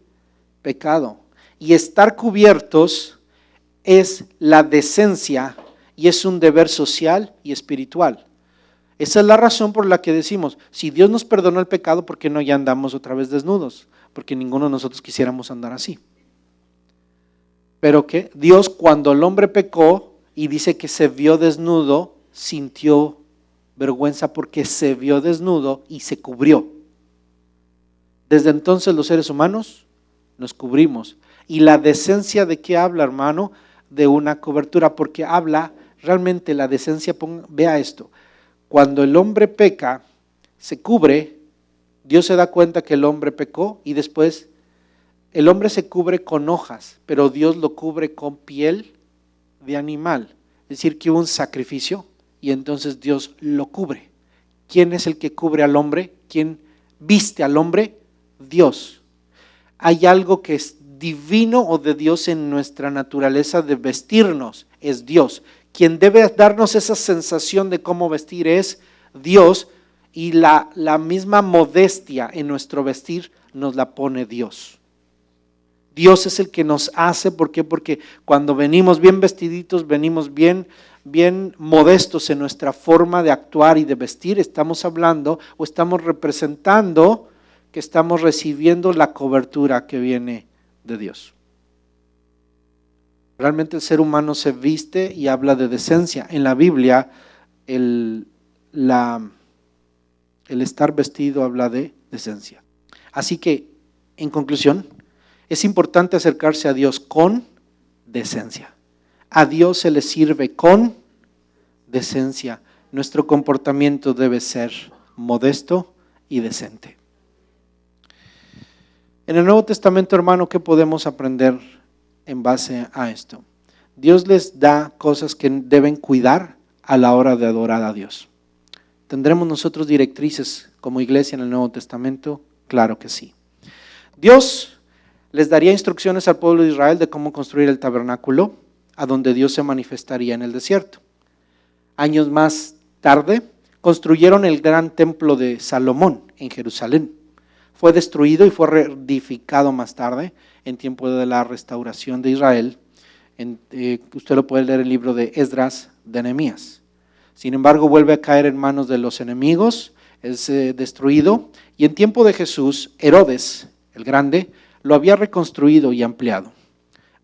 pecado, y estar cubiertos es la decencia y es un deber social y espiritual. Esa es la razón por la que decimos: si Dios nos perdonó el pecado, ¿por qué no ya andamos otra vez desnudos? Porque ninguno de nosotros quisiéramos andar así. Pero que Dios, cuando el hombre pecó y dice que se vio desnudo, sintió vergüenza porque se vio desnudo y se cubrió. Desde entonces los seres humanos nos cubrimos. ¿Y la decencia de qué habla, hermano? De una cobertura, porque habla realmente la decencia. Vea esto: cuando el hombre peca, se cubre, Dios se da cuenta que el hombre pecó, y después el hombre se cubre con hojas, pero Dios lo cubre con piel de animal. Es decir, que hubo un sacrificio y entonces Dios lo cubre. ¿Quién es el que cubre al hombre? ¿Quién viste al hombre? Dios. Hay algo que es divino o de Dios en nuestra naturaleza de vestirnos, es Dios. Quien debe darnos esa sensación de cómo vestir es Dios, y la misma modestia en nuestro vestir nos la pone Dios. Dios es el que nos hace. ¿Por qué? Porque cuando venimos bien vestiditos, venimos bien modestos en nuestra forma de actuar y de vestir, estamos hablando o estamos representando que estamos recibiendo la cobertura que viene de Dios. Realmente el ser humano se viste y habla de decencia. En la Biblia el estar vestido habla de decencia. Así que, en conclusión, es importante acercarse a Dios con decencia. A Dios se le sirve con decencia. Nuestro comportamiento debe ser modesto y decente. En el Nuevo Testamento, hermano, ¿qué podemos aprender en base a esto? Dios les da cosas que deben cuidar a la hora de adorar a Dios. ¿Tendremos nosotros directrices como iglesia en el Nuevo Testamento? Claro que sí. Dios les daría instrucciones al pueblo de Israel de cómo construir el tabernáculo, a donde Dios se manifestaría en el desierto. Años más tarde, construyeron el gran templo de Salomón en Jerusalén. Fue destruido y fue reedificado más tarde, en tiempo de la restauración de Israel. Usted lo puede leer en el libro de Esdras, de Nehemías. Sin embargo, vuelve a caer en manos de los enemigos, es destruido, y en tiempo de Jesús, Herodes, el Grande, lo había reconstruido y ampliado.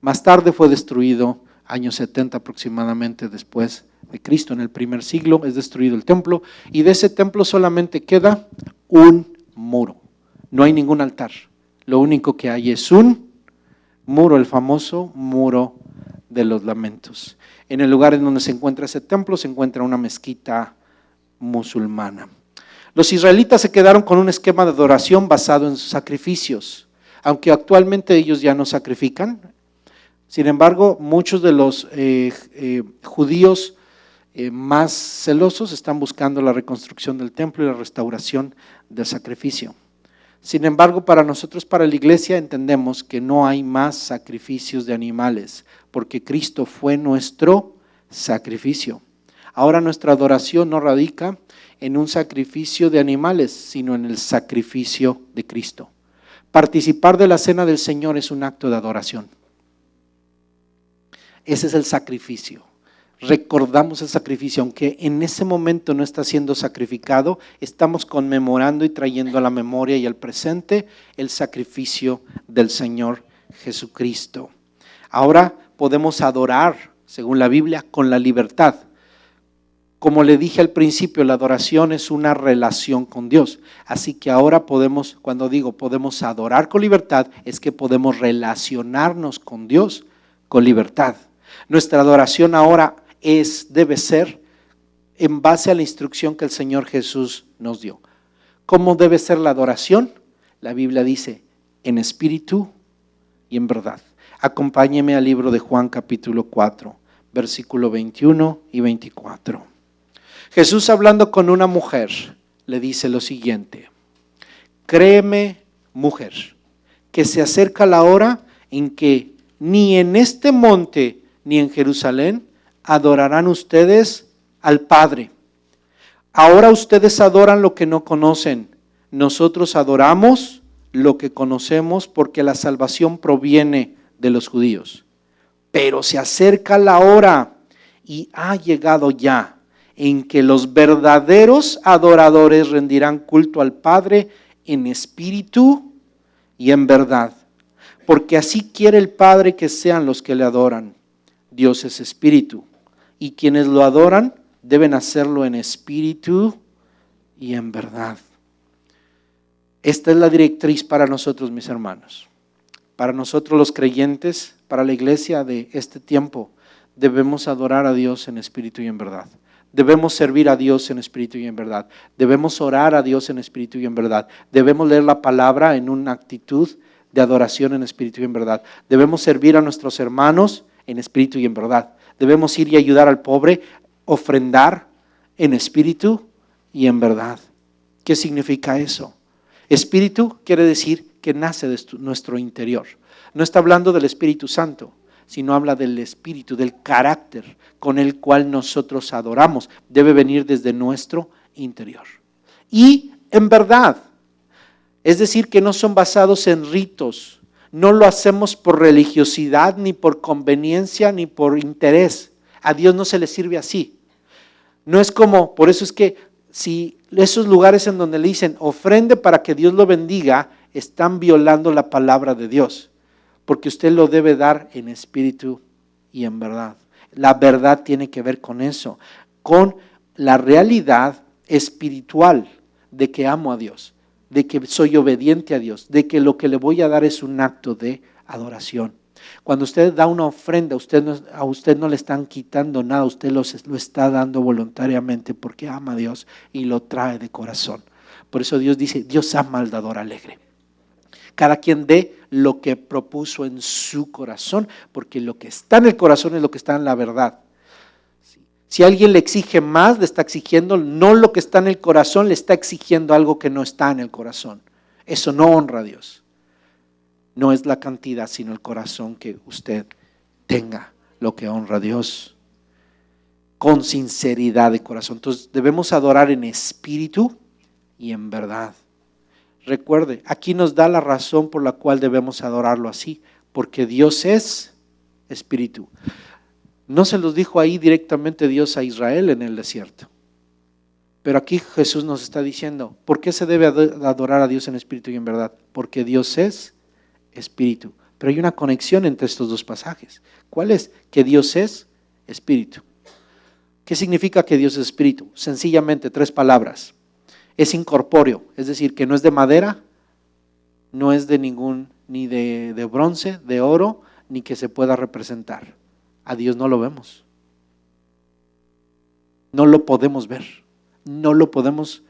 Más tarde fue destruido, años 70 aproximadamente después de Cristo, en el primer siglo, es destruido el templo, y de ese templo solamente queda un muro. No hay ningún altar. Lo único que hay es un muro, el famoso muro de los lamentos. En el lugar en donde se encuentra ese templo se encuentra una mezquita musulmana. Los israelitas se quedaron con un esquema de adoración basado en sacrificios, aunque actualmente ellos ya no sacrifican. Sin embargo, muchos de los judíos más celosos están buscando la reconstrucción del templo y la restauración del sacrificio. Sin embargo, para nosotros, para la iglesia, entendemos que no hay más sacrificios de animales, porque Cristo fue nuestro sacrificio. Ahora nuestra adoración no radica en un sacrificio de animales, sino en el sacrificio de Cristo. Participar de la cena del Señor es un acto de adoración. Ese es el sacrificio. Recordamos el sacrificio, aunque en ese momento no está siendo sacrificado, estamos conmemorando y trayendo a la memoria y al presente el sacrificio del Señor Jesucristo. Ahora podemos adorar, según la Biblia, con la libertad. Como le dije al principio, la adoración es una relación con Dios. Así que ahora podemos, cuando digo podemos adorar con libertad, es que podemos relacionarnos con Dios con libertad. Nuestra adoración ahora debe ser en base a la instrucción que el Señor Jesús nos dio. ¿Cómo debe ser la adoración? La Biblia dice, en espíritu y en verdad. Acompáñeme al libro de Juan capítulo 4, versículo 21 y 24. Jesús, hablando con una mujer, le dice lo siguiente: créeme, mujer, que se acerca la hora en que ni en este monte ni en Jerusalén adorarán ustedes al Padre. Ahora ustedes adoran lo que no conocen. Nosotros adoramos lo que conocemos, porque la salvación proviene de los judíos. Pero se acerca la hora, y ha llegado ya, en que los verdaderos adoradores rendirán culto al Padre en espíritu y en verdad. Porque así quiere el Padre que sean los que le adoran. Dios es espíritu, y quienes lo adoran deben hacerlo en espíritu y en verdad. Esta es la directriz para nosotros, mis hermanos. Para nosotros los creyentes, para la iglesia de este tiempo, debemos adorar a Dios en espíritu y en verdad. Debemos servir a Dios en espíritu y en verdad. Debemos orar a Dios en espíritu y en verdad. Debemos leer la palabra en una actitud de adoración en espíritu y en verdad. Debemos servir a nuestros hermanos en espíritu y en verdad. Debemos ir y ayudar al pobre, ofrendar en espíritu y en verdad. ¿Qué significa eso? Espíritu quiere decir que nace de nuestro interior. No está hablando del Espíritu Santo, sino habla del espíritu, del carácter con el cual nosotros adoramos. Debe venir desde nuestro interior. Y en verdad, es decir, que no son basados en ritos. No lo hacemos por religiosidad, ni por conveniencia, ni por interés. A Dios no se le sirve así. No es como, por eso es que si esos lugares en donde le dicen ofrende para que Dios lo bendiga, están violando la palabra de Dios. Porque usted lo debe dar en espíritu y en verdad. La verdad tiene que ver con eso, con la realidad espiritual de que amo a Dios, de que soy obediente a Dios, de que lo que le voy a dar es un acto de adoración. Cuando usted da una ofrenda, a usted no le están quitando nada, usted lo está dando voluntariamente porque ama a Dios y lo trae de corazón. Por eso Dios dice, Dios ama al dador alegre. Cada quien dé lo que propuso en su corazón, porque lo que está en el corazón es lo que está en la verdad. Si alguien le exige más, le está exigiendo no lo que está en el corazón, le está exigiendo algo que no está en el corazón. Eso no honra a Dios. No es la cantidad, sino el corazón que usted tenga, lo que honra a Dios. Con sinceridad de corazón. Entonces debemos adorar en espíritu y en verdad. Recuerde, aquí nos da la razón por la cual debemos adorarlo así, porque Dios es espíritu. No se los dijo ahí directamente Dios a Israel en el desierto. Pero aquí Jesús nos está diciendo, ¿por qué se debe adorar a Dios en espíritu y en verdad? Porque Dios es espíritu. Pero hay una conexión entre estos dos pasajes. ¿Cuál es? Que Dios es espíritu. ¿Qué significa que Dios es espíritu? Sencillamente 3 palabras. Es incorpóreo, es decir, que no es de madera, no es de ni de bronce, de oro, ni que se pueda representar. A Dios no lo vemos. No lo podemos ver. No lo podemos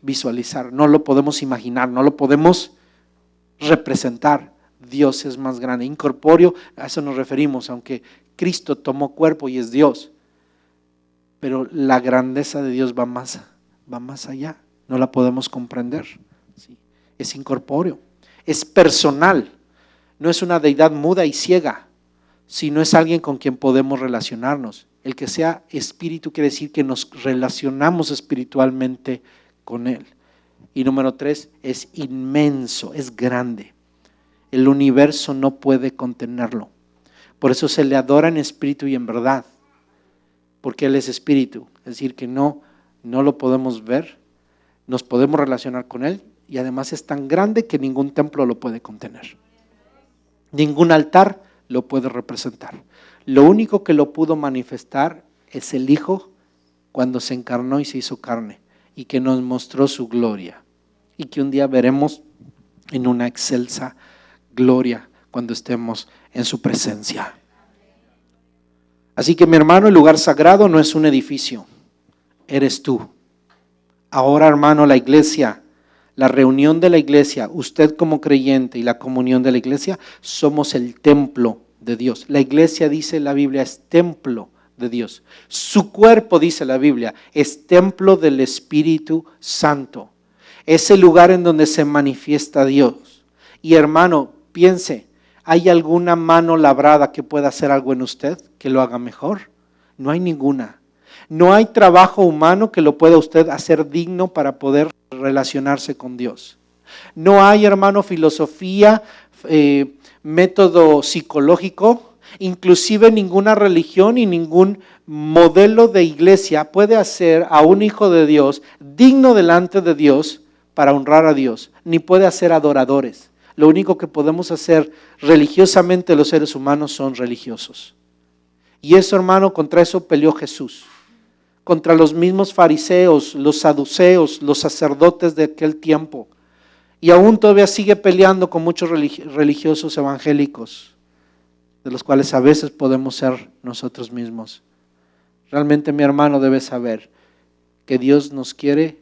visualizar, no lo podemos imaginar, no lo podemos representar. Dios es más grande, incorpóreo, a eso nos referimos, aunque Cristo tomó cuerpo y es Dios, pero la grandeza de Dios va más allá, no la podemos comprender. ¿Sí? Es incorpóreo, es personal, no es una deidad muda y ciega, sino es alguien con quien podemos relacionarnos. El que sea espíritu quiere decir que nos relacionamos espiritualmente con Él. Y número 3, es inmenso, es grande. El universo no puede contenerlo. Por eso se le adora en espíritu y en verdad, porque Él es espíritu, es decir, que no lo podemos ver, nos podemos relacionar con Él y además es tan grande que ningún templo lo puede contener. Ningún altar lo puede representar. Lo único que lo pudo manifestar es el Hijo cuando se encarnó y se hizo carne y que nos mostró su gloria y que un día veremos en una excelsa gloria cuando estemos en su presencia. Así que mi hermano, el lugar sagrado no es un edificio, eres tú. Ahora, hermano, la iglesia, la reunión de la iglesia, usted como creyente y la comunión de la iglesia, somos el templo de Dios. La iglesia, dice la Biblia, es templo de Dios. Su cuerpo, dice la Biblia, es templo del Espíritu Santo. Es el lugar en donde se manifiesta Dios. Y hermano, piense, ¿hay alguna mano labrada que pueda hacer algo en usted que lo haga mejor? No hay ninguna. No hay trabajo humano que lo pueda usted hacer digno para poder relacionarse con Dios. No hay, hermano, filosofía, método psicológico, inclusive ninguna religión y ningún modelo de iglesia puede hacer a un hijo de Dios digno delante de Dios para honrar a Dios, ni puede hacer adoradores. Lo único que podemos hacer religiosamente los seres humanos son religiosos. Y eso, hermano, contra eso peleó Jesús. Contra los mismos fariseos, los saduceos, los sacerdotes de aquel tiempo. Y aún todavía sigue peleando con muchos religiosos evangélicos, de los cuales a veces podemos ser nosotros mismos. Realmente, mi hermano, debe saber que Dios nos quiere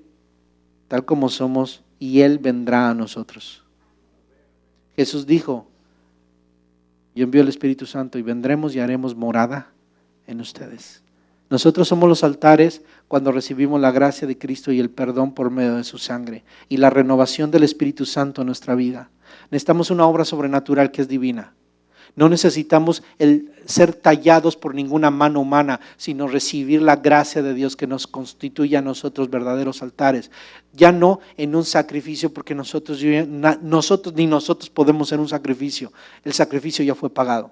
tal como somos y Él vendrá a nosotros. Jesús dijo, yo envío el Espíritu Santo y vendremos y haremos morada en ustedes. Nosotros somos los altares cuando recibimos la gracia de Cristo y el perdón por medio de su sangre y la renovación del Espíritu Santo en nuestra vida. Necesitamos una obra sobrenatural que es divina. No necesitamos el ser tallados por ninguna mano humana, sino recibir la gracia de Dios que nos constituye a nosotros verdaderos altares. Ya no en un sacrificio, porque nosotros ni nosotros podemos ser un sacrificio. El sacrificio ya fue pagado.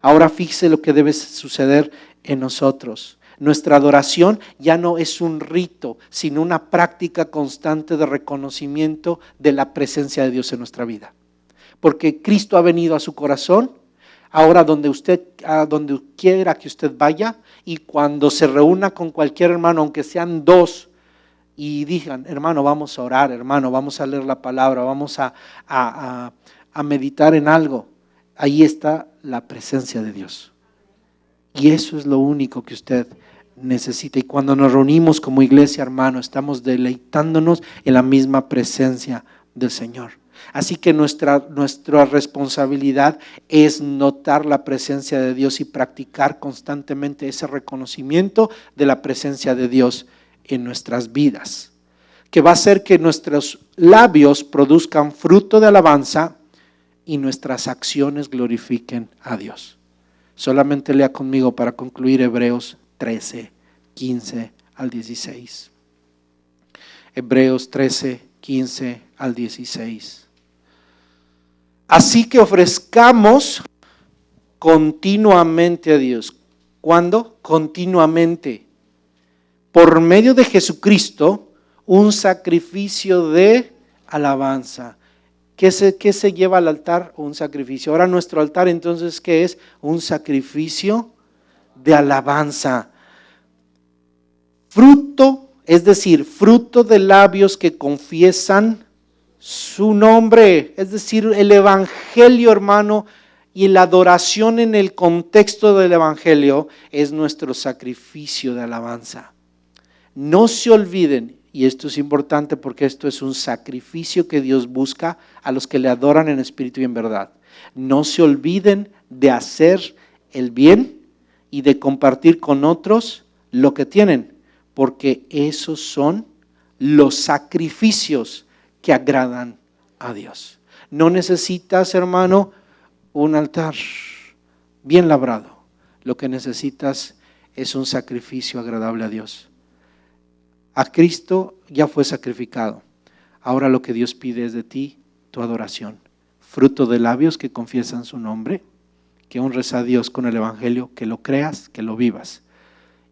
Ahora fíjese lo que debe suceder en nosotros. Nuestra adoración ya no es un rito, sino una práctica constante de reconocimiento de la presencia de Dios en nuestra vida. Porque Cristo ha venido a su corazón, ahora donde quiera que usted vaya, y cuando se reúna con cualquier hermano, aunque sean dos, y digan, hermano, vamos a orar, hermano, vamos a leer la palabra, vamos a meditar en algo, ahí está la presencia de Dios. Y eso es lo único que usted necesita. Y cuando nos reunimos como iglesia, hermano, estamos deleitándonos en la misma presencia del Señor. Así que nuestra responsabilidad es notar la presencia de Dios y practicar constantemente ese reconocimiento de la presencia de Dios en nuestras vidas, que va a hacer que nuestros labios produzcan fruto de alabanza y nuestras acciones glorifiquen a Dios. Solamente lea conmigo para concluir Hebreos 13, 15 al 16. Hebreos 13, 15 al 16. Así que ofrezcamos continuamente a Dios. ¿Cuándo? Continuamente. Por medio de Jesucristo, un sacrificio de alabanza. ¿Qué se lleva al altar? Un sacrificio. Ahora nuestro altar entonces, ¿qué es? Un sacrificio de alabanza. Fruto, es decir, fruto de labios que confiesan su nombre, es decir, el evangelio, hermano, y la adoración en el contexto del evangelio es nuestro sacrificio de alabanza. No se olviden, y esto es importante porque esto es un sacrificio que Dios busca a los que le adoran en espíritu y en verdad. No se olviden de hacer el bien y de compartir con otros lo que tienen, porque esos son los sacrificios que agradan a Dios. No necesitas, hermano, un altar bien labrado. Lo que necesitas es un sacrificio agradable a Dios. A Cristo ya fue sacrificado. Ahora lo que Dios pide es de ti tu adoración. Fruto de labios que confiesan su nombre, que honres a Dios con el evangelio, que lo creas, que lo vivas.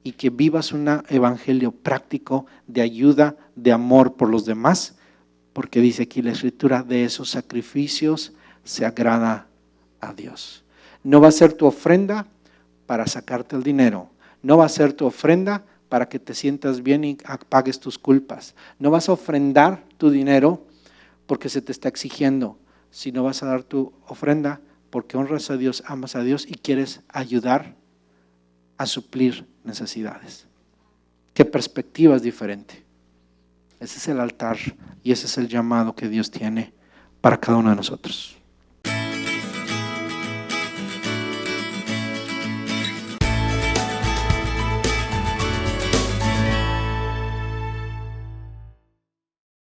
Y que vivas un evangelio práctico de ayuda, de amor por los demás, porque dice aquí la Escritura, de esos sacrificios se agrada a Dios. No va a ser tu ofrenda para sacarte el dinero, no va a ser tu ofrenda para que te sientas bien y pagues tus culpas. No vas a ofrendar tu dinero porque se te está exigiendo, sino vas a dar tu ofrenda porque honras a Dios, amas a Dios y quieres ayudar a suplir necesidades. ¿Qué perspectiva es diferente? Ese es el altar y ese es el llamado que Dios tiene para cada uno de nosotros.